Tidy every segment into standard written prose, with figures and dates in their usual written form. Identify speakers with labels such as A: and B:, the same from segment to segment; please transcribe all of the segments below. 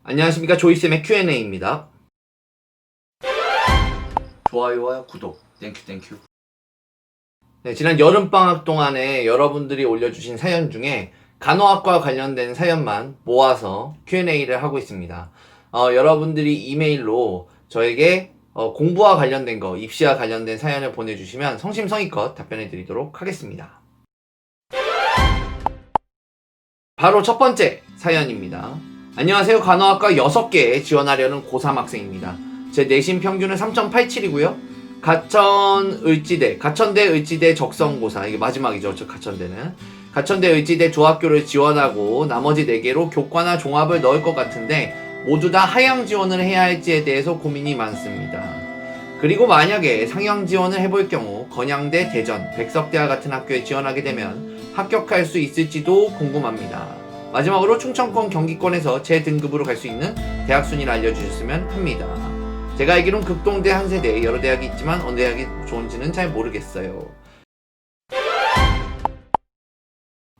A: 안녕하십니까, 조이쌤의 Q&A입니다. 좋아요와 구독 땡큐. 네, 지난 여름방학 동안에 여러분들이 올려주신 사연 중에 간호학과 관련된 사연만 모아서 Q&A를 하고 있습니다. 여러분들이 이메일로 저에게 공부와 관련된 거, 입시와 관련된 사연을 보내주시면 성심성의껏 답변해 드리도록 하겠습니다. 바로 첫 번째 사연입니다. 안녕하세요. 간호학과 6개에 지원하려는 고3 학생입니다. 제 내신 평균은 3.87이고요. 가천대 의지대 적성고사, 이게 마지막이죠. 가천대는. 가천대 의지대 두 학교를 지원하고 나머지 4개로 교과나 종합을 넣을 것 같은데 모두 다 하향 지원을 해야 할지에 대해서 고민이 많습니다. 그리고 만약에 상향 지원을 해볼 경우 건양대, 대전, 백석대와 같은 학교에 지원하게 되면 합격할 수 있을지도 궁금합니다. 마지막으로 충청권, 경기권에서 제 등급으로 갈 수 있는 대학 순위를 알려주셨으면 합니다. 제가 알기론 극동대 한 세대에 여러 대학이 있지만 어느 대학이 좋은지는 잘 모르겠어요.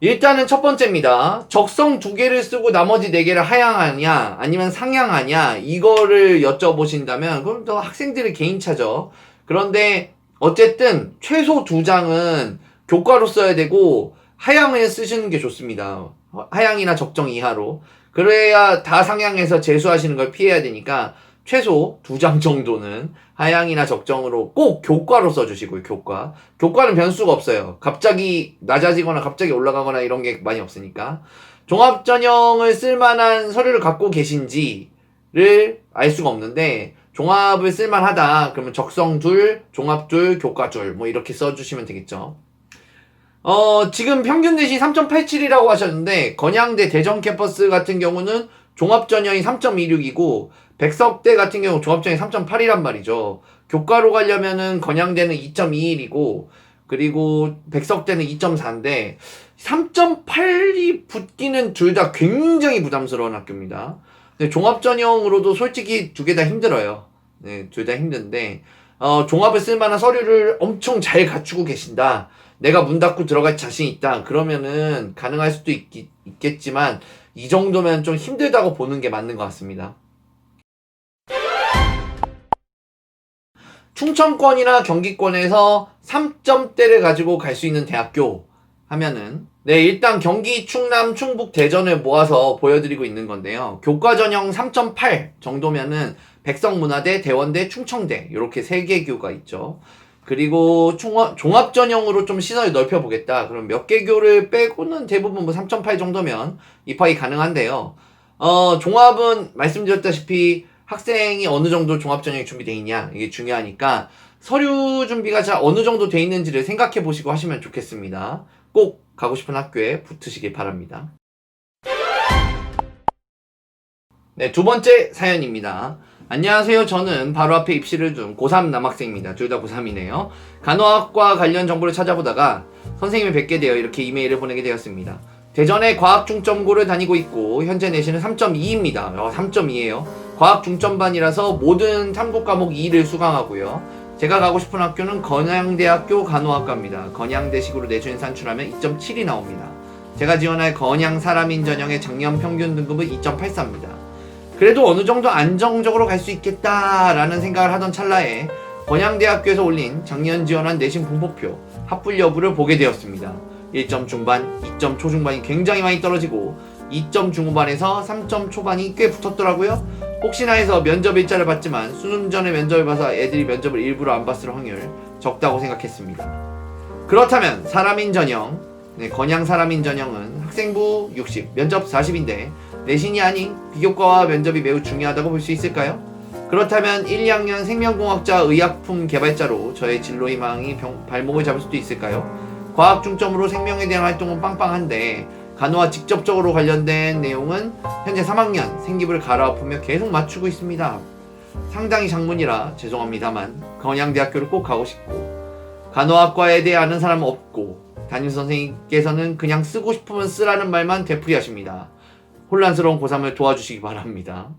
A: 일단은 첫 번째입니다. 적성 2개를 쓰고 나머지 4개를 하향하냐 아니면 상향하냐 이거를 여쭤보신다면 그럼 또 학생들의 개인차죠. 그런데 어쨌든 최소 2장은 교과로 써야 되고 하향을 쓰시는 게 좋습니다. 하향이나 적정 이하로. 그래야 다 상향해서 재수하시는 걸 피해야 되니까 최소 2장 정도는 하향이나 적정으로 꼭 교과로 써주시고요. 교과는 변수가 없어요. 갑자기 낮아지거나 갑자기 올라가거나 이런 게 많이 없으니까. 종합전형을 쓸만한 서류를 갖고 계신지를 알 수가 없는데 종합을 쓸만하다 그러면 적성 2, 종합 2, 교과 2 뭐 이렇게 써주시면 되겠죠. 지금 평균 내신 3.87이라고 하셨는데 건양대 대전 캠퍼스 같은 경우는 종합전형이 3.26이고 백석대 같은 경우 종합전형이 3.8이란 말이죠. 교과로 가려면은 건양대는 2.21이고 그리고 백석대는 2.4인데 3.8이 붙기는 둘 다 굉장히 부담스러운 학교입니다. 근데 종합전형으로도 솔직히 두 개 다 힘들어요. 네, 둘 다 힘든데 종합을 쓸만한 서류를 엄청 잘 갖추고 계신다. 내가 문 닫고 들어갈 자신 있다. 그러면은 가능할 수도 있겠지만 이 정도면 좀 힘들다고 보는 게 맞는 것 같습니다. 충청권이나 경기권에서 3점대를 가지고 갈 수 있는 대학교 하면은 일단 경기, 충남, 충북, 대전을 모아서 보여드리고 있는 건데요. 교과전형 3.8 정도면은 백석문화대, 대원대, 충청대 이렇게 3개 교가 있죠. 그리고 종합전형으로 좀 시선을 넓혀보겠다. 그럼 몇 개 교를 빼고는 대부분 3.8 정도면 입학이 가능한데요. 종합은 말씀드렸다시피 학생이 어느 정도 종합전형이 준비되어 있냐 이게 중요하니까 서류 준비가 잘 어느 정도 돼 있는지를 생각해 보시고 하시면 좋겠습니다. 꼭 가고 싶은 학교에 붙으시길 바랍니다. 네, 두 번째 사연입니다. 안녕하세요. 저는 바로 앞에 입시를 둔 고3 남학생입니다. 둘 다 고3이네요. 간호학과 관련 정보를 찾아보다가 선생님을 뵙게 되어 이렇게 이메일을 보내게 되었습니다. 대전의 과학중점고를 다니고 있고 현재 내신은 3.2입니다. 3.2예요. 과학중점반이라서 모든 탐구 과목 2를 수강하고요. 제가 가고 싶은 학교는 건양대학교 간호학과입니다. 건양대식으로 내신 산출하면 2.7이 나옵니다. 제가 지원할 건양 사람인 전형의 작년 평균 등급은 2.84입니다. 그래도 어느 정도 안정적으로 갈 수 있겠다라는 생각을 하던 찰나에 건양대학교에서 올린 작년 지원한 내신 분포표 합불 여부를 보게 되었습니다. 1점 중반, 2점 초중반이 굉장히 많이 떨어지고 2점 중후반에서 3점 초반이 꽤 붙었더라고요. 혹시나 해서 면접 일자를 봤지만 수능 전에 면접을 봐서 애들이 면접을 일부러 안 봤을 확률 적다고 생각했습니다. 그렇다면 사람인 전형, 건양 사람인 전형은 학생부 60, 면접 40인데 내신이 아닌 비교과와 면접이 매우 중요하다고 볼 수 있을까요? 그렇다면 1, 2학년 생명공학자 의약품 개발자로 저의 진로 희망이 발목을 잡을 수도 있을까요? 과학 중점으로 생명에 대한 활동은 빵빵한데 간호와 직접적으로 관련된 내용은 현재 3학년 생기부를 갈아엎으며 계속 맞추고 있습니다. 상당히 장문이라 죄송합니다만 건양대학교를 꼭 가고 싶고 간호학과에 대해 아는 사람은 없고 담임선생님께서는 그냥 쓰고 싶으면 쓰라는 말만 되풀이하십니다. 혼란스러운 고3을 도와주시기 바랍니다.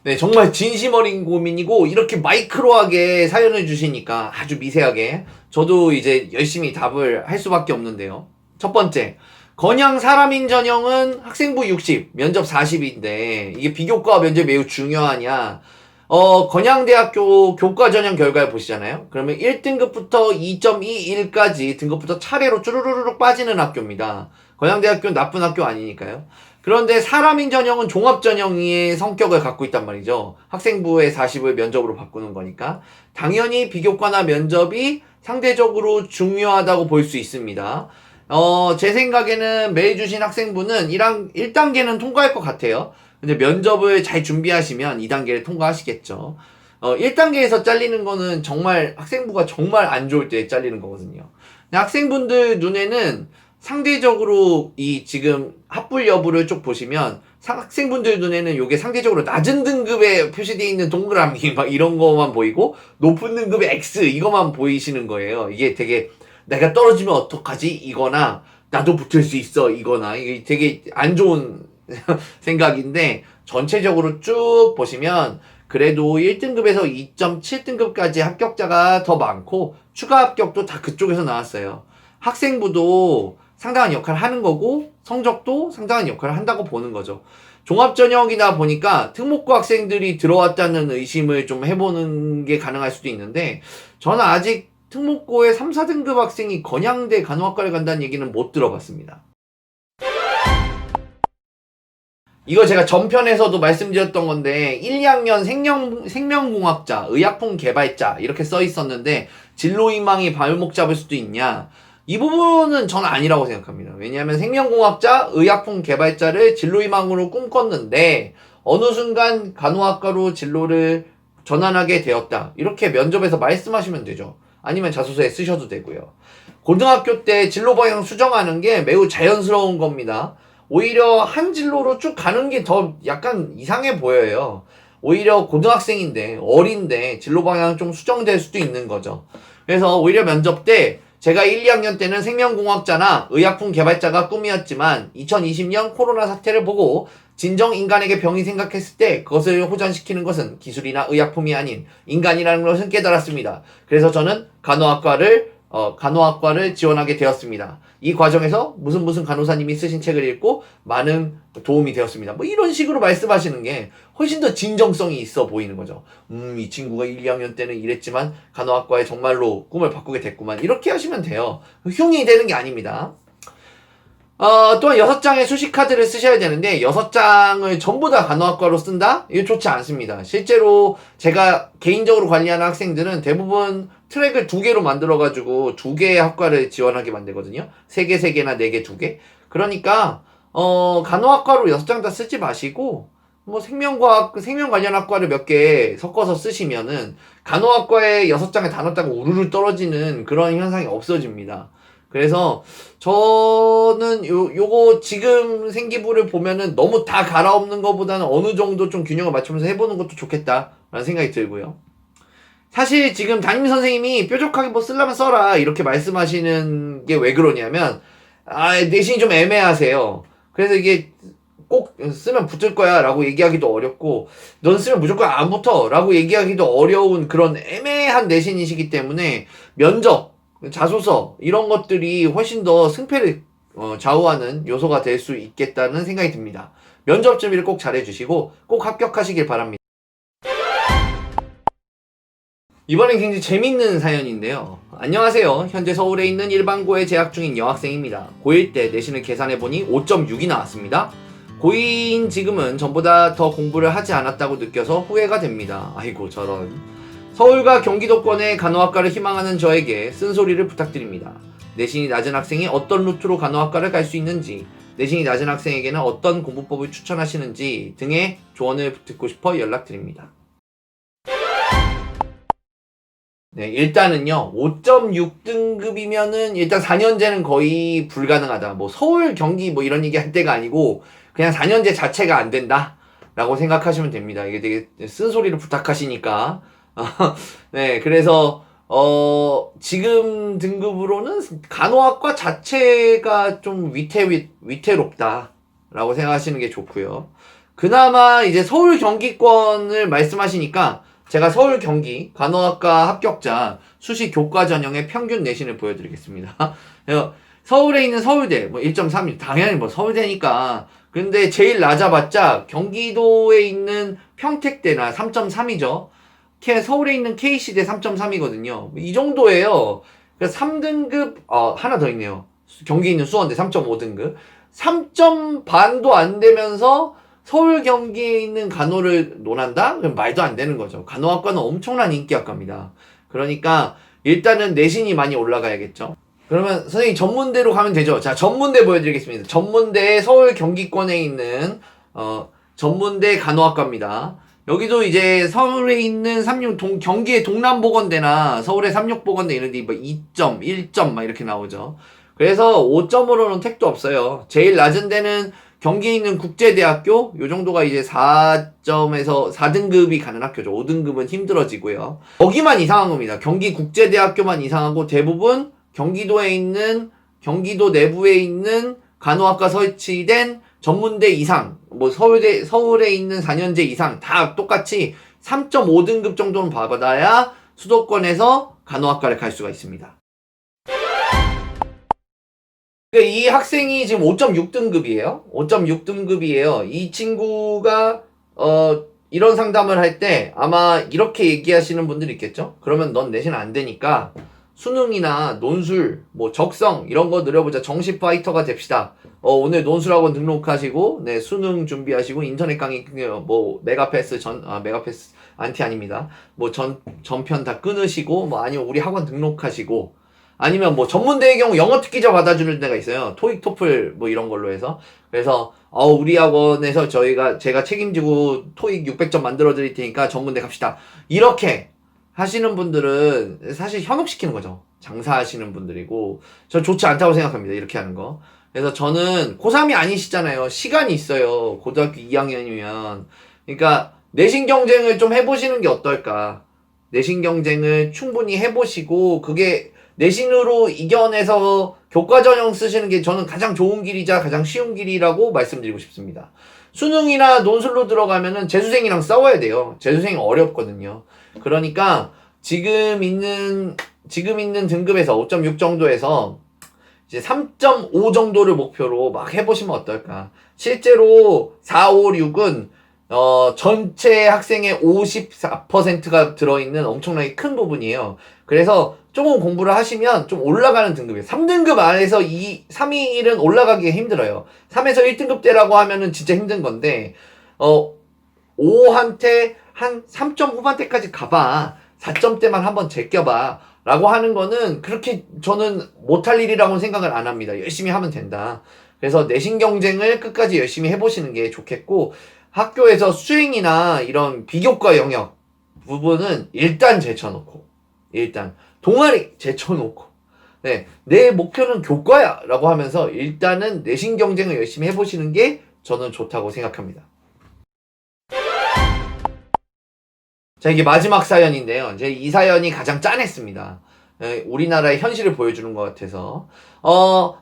A: 네, 정말 진심 어린 고민이고 이렇게 마이크로하게 사연을 주시니까 아주 미세하게 저도 이제 열심히 답을 할 수밖에 없는데요. 첫 번째, 건양 사람인 전형은 학생부 60, 면접 40인데 이게 비교과 면접이 매우 중요하냐? 건양대학교 교과 전형 결과를 보시잖아요. 그러면 1등급부터 2.21까지 등급부터 차례로 쭈루루룩 빠지는 학교입니다. 건양대학교는 나쁜 학교 아니니까요. 그런데 사람인 전형은 종합 전형의 성격을 갖고 있단 말이죠. 학생부의 40을 면접으로 바꾸는 거니까. 당연히 비교과나 면접이 상대적으로 중요하다고 볼 수 있습니다. 제 생각에는 매일 주신 학생부는 1단계는 통과할 것 같아요. 근데 면접을 잘 준비하시면 2단계를 통과하시겠죠. 1단계에서 잘리는 거는 정말 학생부가 정말 안 좋을 때 잘리는 거거든요. 근데 학생분들 눈에는 상대적으로 이 지금 합불 여부를 쭉 보시면 학생분들 눈에는 이게 상대적으로 낮은 등급에 표시되어 있는 동그라미 막 이런 거만 보이고 높은 등급의 X 이거만 보이시는 거예요. 이게 되게 내가 떨어지면 어떡하지? 이거나 나도 붙을 수 있어 이거나 이게 되게 안 좋은 생각인데 전체적으로 쭉 보시면 그래도 1등급에서 2.7등급까지 합격자가 더 많고 추가 합격도 다 그쪽에서 나왔어요. 학생부도 상당한 역할을 하는 거고 성적도 상당한 역할을 한다고 보는 거죠. 종합전형이다 보니까 특목고 학생들이 들어왔다는 의심을 좀 해보는 게 가능할 수도 있는데 저는 아직 특목고의 3, 4등급 학생이 건양대 간호학과를 간다는 얘기는 못 들어봤습니다. 이거 제가 전편에서도 말씀드렸던 건데 1, 2학년 생명공학자, 의약품 개발자 이렇게 써 있었는데 진로희망이 발목 잡을 수도 있냐? 이 부분은 저는 아니라고 생각합니다. 왜냐하면 생명공학자, 의약품 개발자를 진로희망으로 꿈꿨는데 어느 순간 간호학과로 진로를 전환하게 되었다. 이렇게 면접에서 말씀하시면 되죠. 아니면 자소서에 쓰셔도 되고요. 고등학교 때 진로 방향 수정하는 게 매우 자연스러운 겁니다. 오히려 한 진로로 쭉 가는 게 더 약간 이상해 보여요. 오히려 고등학생인데 어린데 진로 방향 좀 수정될 수도 있는 거죠. 그래서 오히려 면접 때 제가 1, 2학년 때는 생명공학자나 의약품 개발자가 꿈이었지만 2020년 코로나 사태를 보고 진정 인간에게 병이 생각했을 때 그것을 호전시키는 것은 기술이나 의약품이 아닌 인간이라는 것을 깨달았습니다. 그래서 저는 간호학과를 지원하게 되었습니다. 이 과정에서 무슨 간호사님이 쓰신 책을 읽고 많은 도움이 되었습니다. 뭐 이런 식으로 말씀하시는 게 훨씬 더 진정성이 있어 보이는 거죠. 이 친구가 1, 2학년 때는 이랬지만 간호학과에 정말로 꿈을 바꾸게 됐구만. 이렇게 하시면 돼요. 흉이 되는 게 아닙니다. 또한 6장의 수식카드를 쓰셔야 되는데 6장을 전부 다 간호학과로 쓴다? 이거 좋지 않습니다. 실제로 제가 개인적으로 관리하는 학생들은 대부분 트랙을 2개로 만들어가지고 2개의 학과를 지원하게 만들거든요. 3개, 3개나 4개, 2개. 그러니까 간호학과로 6장 다 쓰지 마시고 뭐 생명 관련 학과를 몇 개 섞어서 쓰시면은 간호학과에 6장을 다 넣었다고 우르르 떨어지는 그런 현상이 없어집니다. 그래서 저는 요거 지금 생기부를 보면은 너무 다 갈아엎는 것보다는 어느 정도 좀 균형을 맞추면서 해보는 것도 좋겠다라는 생각이 들고요. 사실 지금 담임 선생님이 뾰족하게 뭐 쓰려면 써라 이렇게 말씀하시는 게 왜 그러냐면 내신이 좀 애매하세요. 그래서 이게 꼭 쓰면 붙을 거야 라고 얘기하기도 어렵고 넌 쓰면 무조건 안 붙어 라고 얘기하기도 어려운 그런 애매한 내신이시기 때문에 면접, 자소서 이런 것들이 훨씬 더 승패를 좌우하는 요소가 될 수 있겠다는 생각이 듭니다. 면접 준비를 꼭 잘해주시고 꼭 합격하시길 바랍니다. 이번엔 굉장히 재밌는 사연인데요. 안녕하세요. 현재 서울에 있는 일반고에 재학 중인 여학생입니다. 고1 때 내신을 계산해보니 5.6이 나왔습니다. 고2인 지금은 전보다 더 공부를 하지 않았다고 느껴서 후회가 됩니다. 아이고 저런. 서울과 경기도권의 간호학과를 희망하는 저에게 쓴소리를 부탁드립니다. 내신이 낮은 학생이 어떤 루트로 간호학과를 갈 수 있는지, 내신이 낮은 학생에게는 어떤 공부법을 추천하시는지 등의 조언을 듣고 싶어 연락드립니다. 네, 일단은요, 5.6등급이면은 일단 4년제는 거의 불가능하다. 뭐 서울, 경기 뭐 이런 얘기 할 때가 아니고 그냥 4년제 자체가 안 된다. 라고 생각하시면 됩니다. 이게 되게 쓴소리를 부탁하시니까. 네, 그래서 지금 등급으로는 간호학과 자체가 좀 위태롭다. 라고 생각하시는 게 좋고요. 그나마 이제 서울 경기권을 말씀하시니까 제가 서울 경기 간호학과 합격자 수시 교과 전형의 평균 내신을 보여드리겠습니다. 서울에 있는 서울대 뭐 1.3 당연히 뭐 서울대니까. 근데 제일 낮아봤자 경기도에 있는 평택대나 3.3이죠. 서울에 있는 KC대 3.3이거든요. 이 정도예요. 그래서 3등급 하나 더 있네요. 경기에 있는 수원대 3.5등급. 3점 반도 안 되면서 서울 경기에 있는 간호를 논한다? 그럼 말도 안 되는 거죠. 간호학과는 엄청난 인기학과입니다. 그러니까 일단은 내신이 많이 올라가야겠죠. 그러면 선생님 전문대로 가면 되죠. 자, 전문대 보여드리겠습니다. 전문대 서울 경기권에 있는 전문대 간호학과입니다. 여기도 이제 서울에 있는 경기의 동남보건대나 서울의 삼육보건대 이런 데 뭐 2점, 1점 막 이렇게 나오죠. 그래서 5점으로는 택도 없어요. 제일 낮은 데는 경기에 있는 국제대학교, 요 정도가 이제 4점에서 4등급이 가는 학교죠. 5등급은 힘들어지고요. 거기만 이상한 겁니다. 경기 국제대학교만 이상하고 대부분 경기도에 있는, 경기도 내부에 있는 간호학과 설치된 전문대 이상, 뭐 서울에 있는 4년제 이상 다 똑같이 3.5등급 정도는 받아야 수도권에서 간호학과를 갈 수가 있습니다. 이 학생이 지금 5.6등급이에요. 5.6등급이에요. 이 친구가 이런 상담을 할 때 아마 이렇게 얘기하시는 분들이 있겠죠. 그러면 넌 내신 안 되니까 수능이나 논술, 뭐 적성 이런 거 늘려보자. 정시 파이터가 됩시다. 오늘 논술학원 등록하시고, 네, 수능 준비하시고, 인터넷 강의, 뭐, 메가패스 메가패스, 안티 아닙니다. 뭐, 전편 다 끊으시고, 뭐, 아니면 우리 학원 등록하시고, 아니면 뭐, 전문대의 경우 영어 특기자 받아주는 데가 있어요. 토익, 토플, 뭐, 이런 걸로 해서. 그래서, 우리 학원에서 제가 책임지고 토익 600점 만들어 드릴 테니까 전문대 갑시다. 이렇게 하시는 분들은 사실 현혹시키는 거죠. 장사하시는 분들이고, 저 좋지 않다고 생각합니다. 이렇게 하는 거. 그래서 저는 고3이 아니시잖아요. 시간이 있어요. 고등학교 2학년이면. 그러니까 내신 경쟁을 좀 해보시는 게 어떨까. 내신 경쟁을 충분히 해보시고 그게 내신으로 이겨내서 교과 전형 쓰시는 게 저는 가장 좋은 길이자 가장 쉬운 길이라고 말씀드리고 싶습니다. 수능이나 논술로 들어가면은 재수생이랑 싸워야 돼요. 재수생이 어렵거든요. 그러니까 지금 있는 등급에서 5.6 정도에서 이제 3.5 정도를 목표로 막 해보시면 어떨까. 실제로 4, 5, 6은 전체 학생의 54%가 들어있는 엄청나게 큰 부분이에요. 그래서 조금 공부를 하시면 좀 올라가는 등급이에요. 3등급 안에서 3, 2, 1은 올라가기가 힘들어요. 3에서 1등급대라고 하면은 진짜 힘든 건데 5한테 한 3점 후반대까지 가봐. 4점대만 한번 제껴봐. 라고 하는 거는 그렇게 저는 못할 일이라고는 생각을 안 합니다. 열심히 하면 된다. 그래서 내신 경쟁을 끝까지 열심히 해보시는 게 좋겠고, 학교에서 수행이나 이런 비교과 영역 부분은 일단 제쳐놓고, 일단 동아리 제쳐놓고, 네, 내 목표는 교과야 라고 하면서 일단은 내신 경쟁을 열심히 해보시는 게 저는 좋다고 생각합니다. 자, 이게 마지막 사연인데요. 이제 이 사연이 가장 짠했습니다. 우리나라의 현실을 보여주는 것 같아서.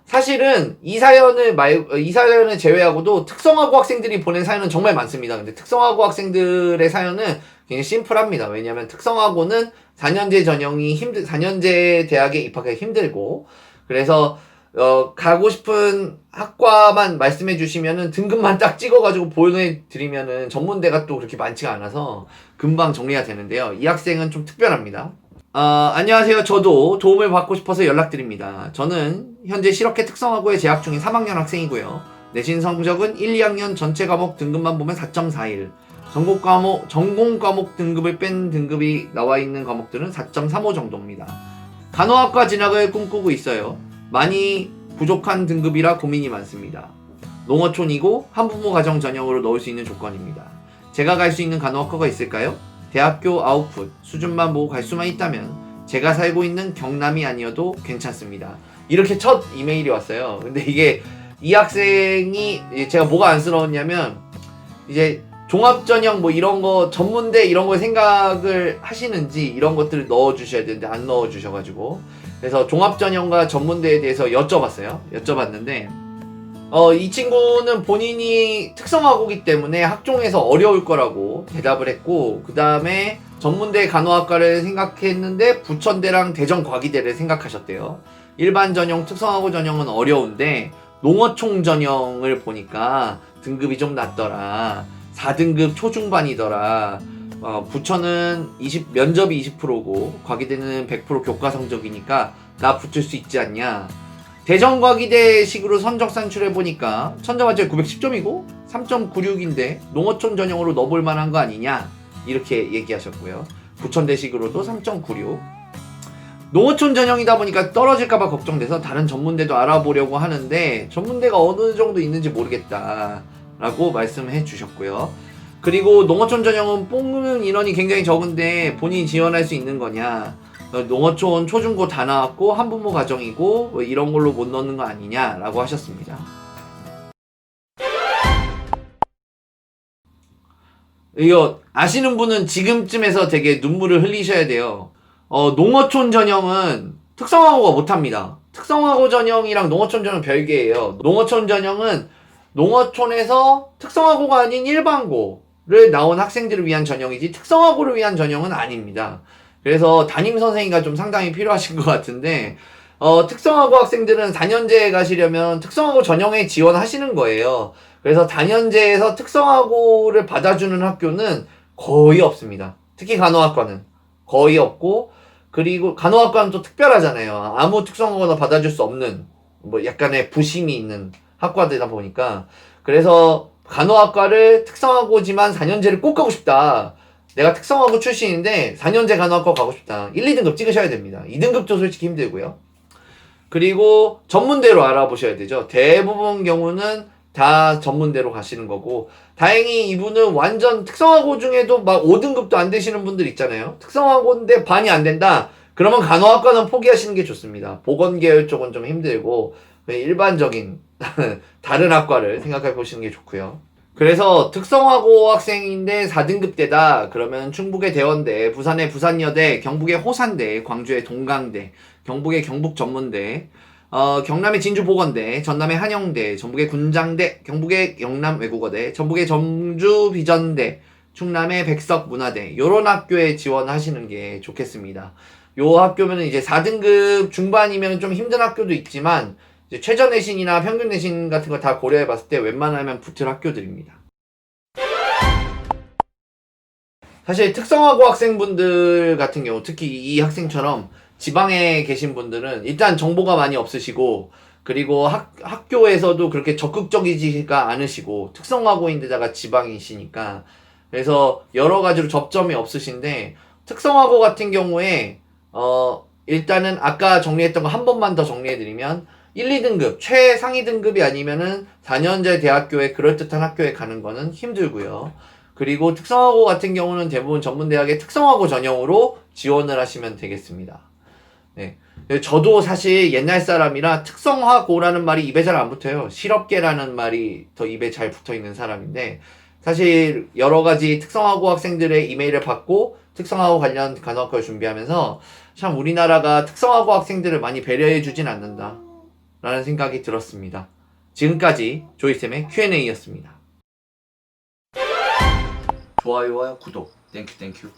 A: 사실은 이 사연을 제외하고도 특성화고 학생들이 보낸 사연은 정말 많습니다. 근데 특성화고 학생들의 사연은 굉장히 심플합니다. 왜냐하면 특성화고는 4년제 대학에 입학하기 힘들고, 그래서 가고 싶은 학과만 말씀해 주시면은 등급만 딱 찍어가지고 보내드리면은 전문대가 또 그렇게 많지가 않아서 금방 정리가 되는데요. 이 학생은 좀 특별합니다. 안녕하세요. 저도 도움을 받고 싶어서 연락드립니다. 저는 현재 실업계 특성화고에 재학 중인 3학년 학생이고요. 내신 성적은 1, 2학년 전체 과목 등급만 보면 4.41. 전공 과목 등급을 뺀 등급이 나와 있는 과목들은 4.35 정도입니다. 간호학과 진학을 꿈꾸고 있어요. 많이 부족한 등급이라 고민이 많습니다. 농어촌이고 한부모 가정 전형으로 넣을 수 있는 조건입니다. 제가 갈 수 있는 간호학과가 있을까요? 대학교 아웃풋 수준만 보고 갈 수만 있다면 제가 살고 있는 경남이 아니어도 괜찮습니다. 이렇게 첫 이메일이 왔어요. 근데 이게 이 학생이 제가 뭐가 안쓰러웠냐면 이제 종합전형 뭐 이런 거 전문대 이런 거 생각을 하시는지 이런 것들을 넣어주셔야 되는데 안 넣어주셔가지고 그래서 종합전형과 전문대에 대해서 여쭤봤는데 이 친구는 본인이 특성화고이기 때문에 학종에서 어려울 거라고 대답을 했고 그 다음에 전문대 간호학과를 생각했는데 부천대랑 대전과기대를 생각하셨대요. 일반 전형, 특성화고 전형은 어려운데 농어촌 전형을 보니까 등급이 좀 낮더라. 4등급 초중반이더라. 부처는 면접이 20%고 과기대는 100% 교과 성적이니까 나 붙을 수 있지 않냐. 대전과기대식으로 선적 산출해보니까 천점 만점에 910점이고 3.96인데 농어촌 전형으로 넣어볼 만한 거 아니냐 이렇게 얘기하셨고요. 부천대식으로도 3.96. 농어촌 전형이다 보니까 떨어질까봐 걱정돼서 다른 전문대도 알아보려고 하는데 전문대가 어느 정도 있는지 모르겠다 라고 말씀해 주셨고요. 그리고 농어촌 전형은 뽑는 인원이 굉장히 적은데 본인이 지원할 수 있는 거냐, 농어촌 초중고 다 나왔고 한부모 가정이고 뭐 이런 걸로 못 넣는 거 아니냐라고 하셨습니다. 이거 아시는 분은 지금쯤에서 되게 눈물을 흘리셔야 돼요. 농어촌 전형은 특성화고가 못합니다. 특성화고 전형이랑 농어촌 전형 별개예요. 농어촌 전형은 농어촌에서 특성화고가 아닌 일반고를 나온 학생들을 위한 전형이지 특성화고를 위한 전형은 아닙니다. 그래서 담임 선생님과 좀 상당히 필요하신 것 같은데 특성화고 학생들은 4년제에 가시려면 특성화고 전형에 지원하시는 거예요. 그래서 4년제에서 특성화고를 받아주는 학교는 거의 없습니다. 특히 간호학과는 거의 없고, 그리고 간호학과는 또 특별하잖아요. 아무 특성화고나 받아줄 수 없는 뭐 약간의 부심이 있는 학과들이다 보니까. 그래서 간호학과를 특성화고지만 4년제를 꼭 가고 싶다, 내가 특성화고 출신인데 4년제 간호학과 가고 싶다, 1, 2등급 찍으셔야 됩니다. 2등급도 솔직히 힘들고요. 그리고 전문대로 알아보셔야 되죠. 대부분 경우는 다 전문대로 가시는 거고, 다행히 이분은 완전 특성화고 중에도 막 5등급도 안 되시는 분들 있잖아요. 특성화고인데 반이 안 된다, 그러면 간호학과는 포기하시는 게 좋습니다. 보건계열 쪽은 좀 힘들고 일반적인 다른 학과를 생각해 보시는 게 좋고요. 그래서 특성화고 학생인데 4등급대다 그러면 충북의 대원대, 부산의 부산여대, 경북의 호산대, 광주의 동강대, 경북의 경북전문대, 경남의 진주보건대, 전남의 한영대, 전북의 군장대, 경북의 영남외국어대, 전북의 전주비전대, 충남의 백석문화대, 요런 학교에 지원하시는 게 좋겠습니다. 요 학교면 이제 4등급 중반이면 좀 힘든 학교도 있지만 이제 최저 내신이나 평균 내신 같은 거 다 고려해 봤을 때 웬만하면 붙을 학교들입니다. 사실 특성화고 학생분들 같은 경우, 특히 이 학생처럼 지방에 계신 분들은 일단 정보가 많이 없으시고, 그리고 학교에서도 그렇게 적극적이지가 않으시고, 특성화고인데다가 지방이시니까 그래서 여러 가지로 접점이 없으신데, 특성화고 같은 경우에 일단은 아까 정리했던 거 한 번만 더 정리해드리면 1, 2등급, 최상위 등급이 아니면은 4년제 대학교에 그럴듯한 학교에 가는 거는 힘들고요. 그리고 특성화고 같은 경우는 대부분 전문대학의 특성화고 전형으로 지원을 하시면 되겠습니다. 네. 저도 사실 옛날 사람이라 특성화고라는 말이 입에 잘 안 붙어요. 실업계라는 말이 더 입에 잘 붙어 있는 사람인데, 사실 여러 가지 특성화고 학생들의 이메일을 받고 특성화고 관련 간호학과를 준비하면서 참 우리나라가 특성화고 학생들을 많이 배려해 주진 않는다 라는 생각이 들었습니다. 지금까지 조이쌤의 Q&A였습니다. 좋아요와 구독 땡큐.